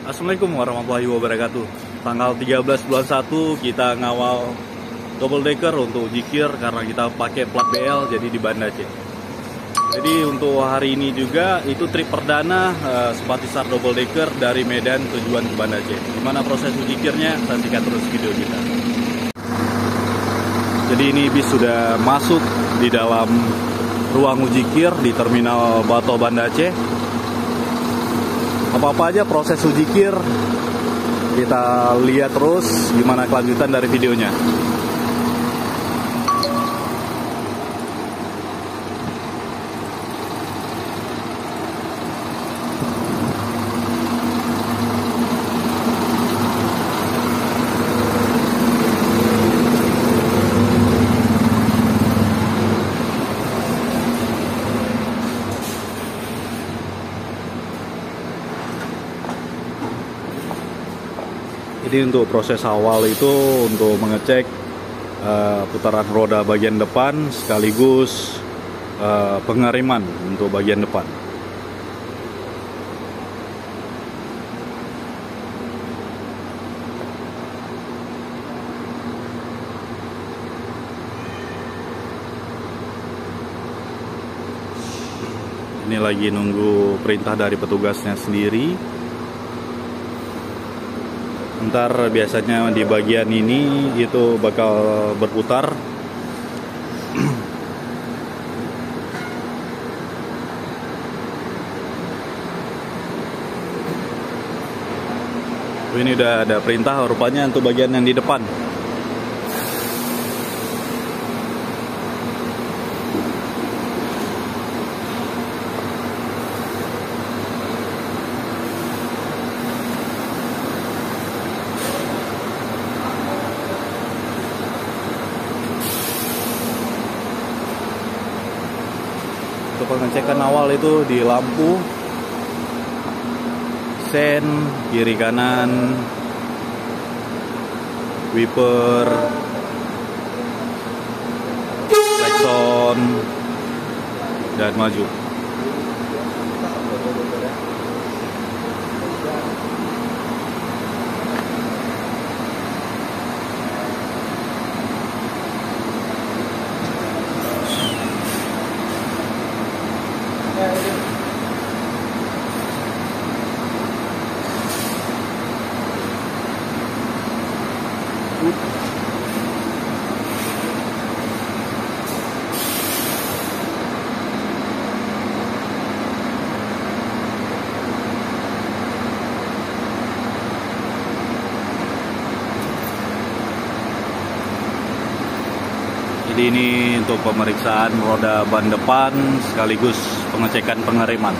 Assalamualaikum warahmatullahi wabarakatuh. Tanggal 13 bulan 1 kita ngawal double decker untuk jikir karena kita pakai plat BL jadi di Banda Aceh. Jadi untuk hari ini juga itu trip perdana Sepatisar double decker dari Medan tujuan ke Banda Aceh. Gimana proses ujikirnya? Saksikan terus video kita. Jadi ini bis sudah masuk di dalam ruang ujikir di Terminal Bato Banda Aceh. Apa-apa aja proses ujikir kita lihat terus gimana kelanjutan dari videonya. Jadi untuk proses awal itu untuk mengecek putaran roda bagian depan sekaligus pengereman untuk bagian depan. Ini lagi nunggu perintah dari petugasnya sendiri. Ntar biasanya di bagian ini itu bakal berputar. Ini udah ada perintah rupanya untuk bagian yang di depan. Untuk pengecekan awal itu di lampu, sen, kiri kanan, wiper, klakson, dan maju. Jadi ini untuk pemeriksaan roda ban depan sekaligus pengecekan pengereman.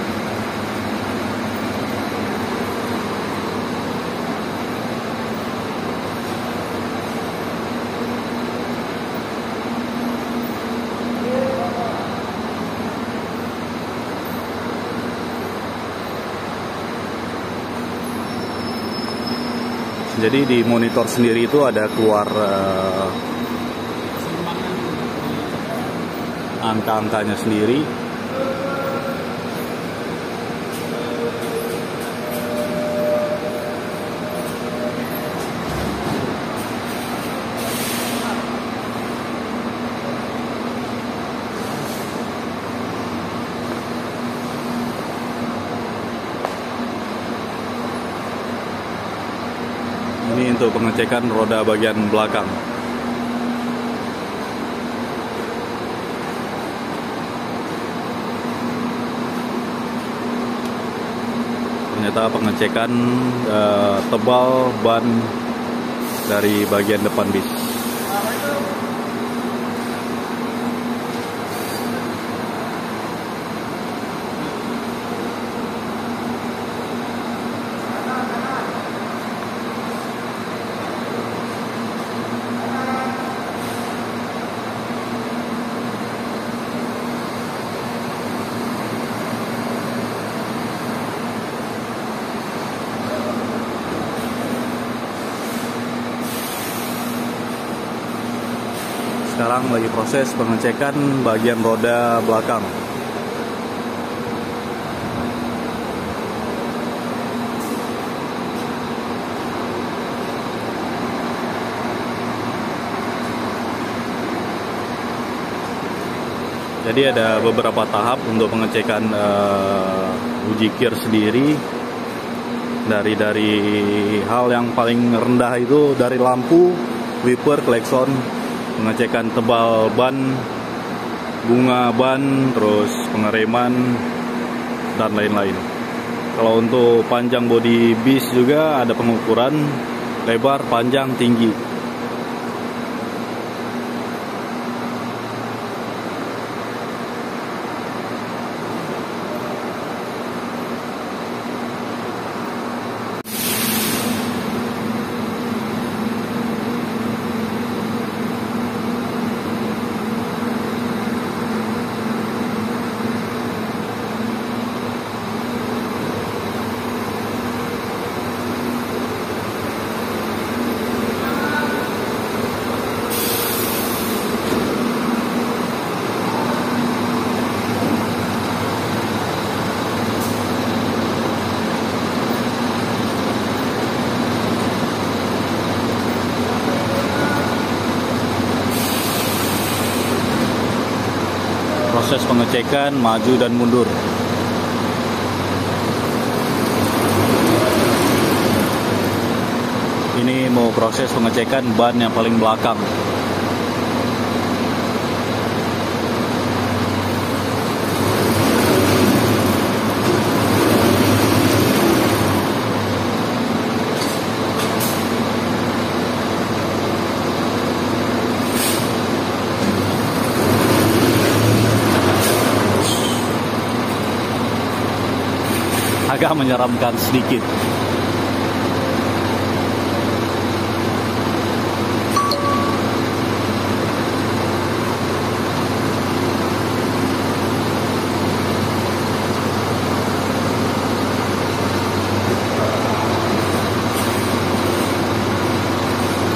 Jadi di monitor sendiri itu ada keluar angka-angkanya sendiri. Ini untuk pengecekan roda bagian belakang. Ternyata pengecekan tebal ban dari bagian depan bis. Sekarang lagi proses pengecekan bagian roda belakang. Jadi ada beberapa tahap untuk pengecekan uji kir sendiri. Dari hal yang paling rendah itu dari lampu, wiper, klakson, pengecekan tebal ban, bunga ban, terus pengereman dan lain-lain. Kalau untuk panjang bodi bis juga ada pengukuran lebar, panjang, tinggi. Proses pengecekan maju dan mundur. Ini mau proses pengecekan ban yang paling belakang. Agak menyeramkan sedikit.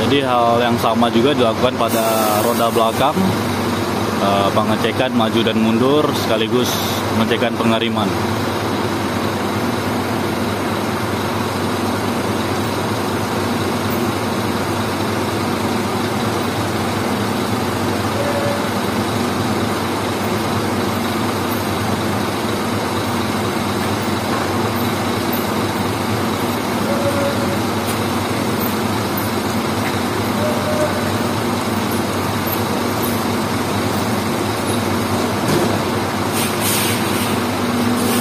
Jadi hal yang sama juga dilakukan pada roda belakang, pengecekan maju dan mundur sekaligus pengecekan pengereman.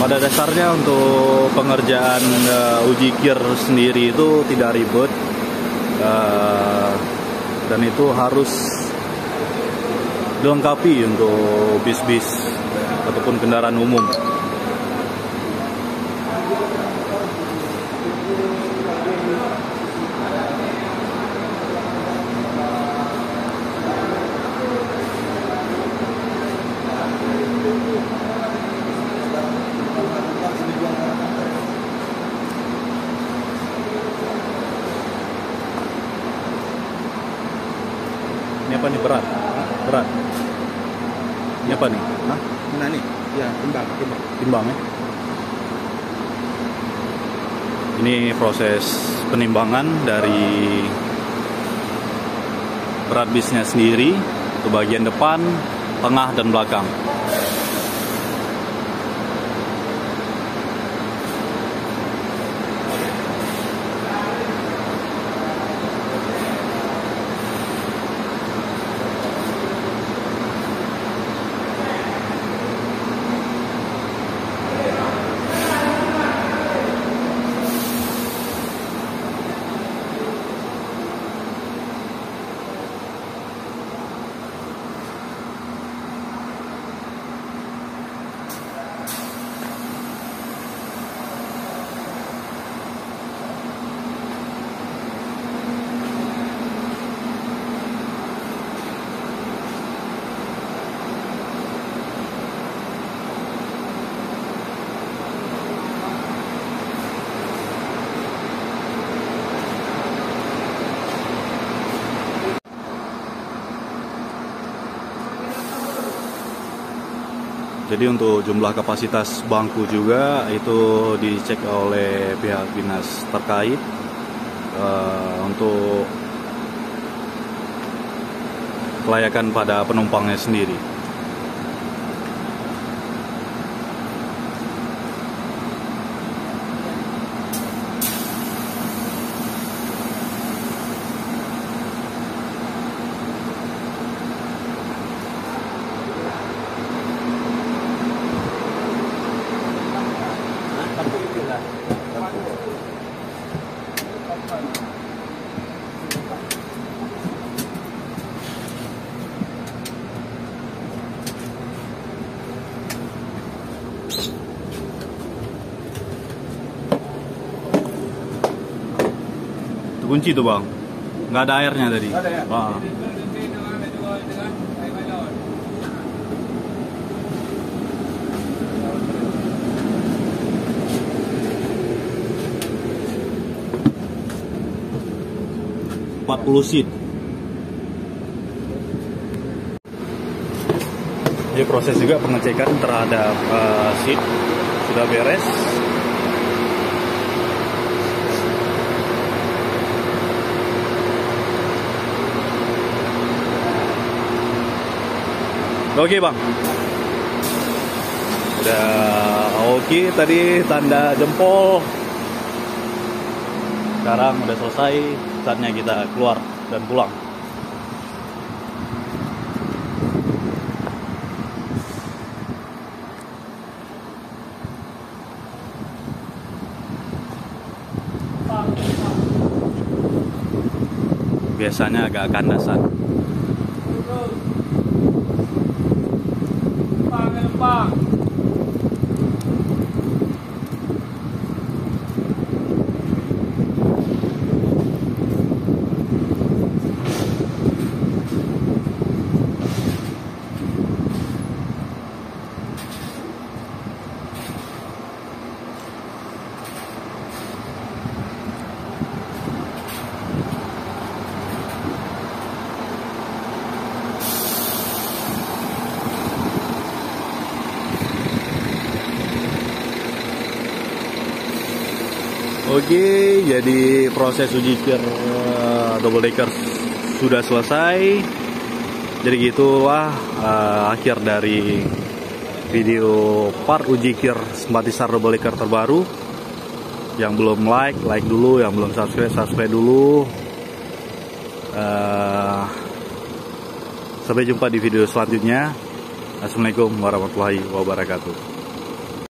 Pada dasarnya untuk pengerjaan uji kir sendiri itu tidak ribet, dan itu harus dilengkapi untuk bis-bis ataupun kendaraan umum. Ini apa nih, berat? Berat. Ini apa nih? Hah? Nah nih, ya timbang. Timbang ya? Ini proses penimbangan dari berat bisnya sendiri ke bagian depan, tengah, dan belakang. Jadi untuk jumlah kapasitas bangku juga itu dicek oleh pihak dinas terkait untuk kelayakan pada penumpangnya sendiri. Kunci tuh bang, nggak ada airnya tadi. Nggak ada ya? Ah. seat. Jadi proses juga pengecekan terhadap seat sudah beres. Oke bang, udah oke tadi tanda jempol. Sekarang udah selesai, saatnya kita keluar dan pulang. Biasanya agak kandasan. Pak. Oke, jadi proses uji kir double decker sudah selesai. Jadi gitulah akhir dari video part uji kir Smartistar double decker terbaru. Yang belum like dulu, yang belum subscribe dulu. Sampai jumpa di video selanjutnya. Assalamualaikum warahmatullahi wabarakatuh.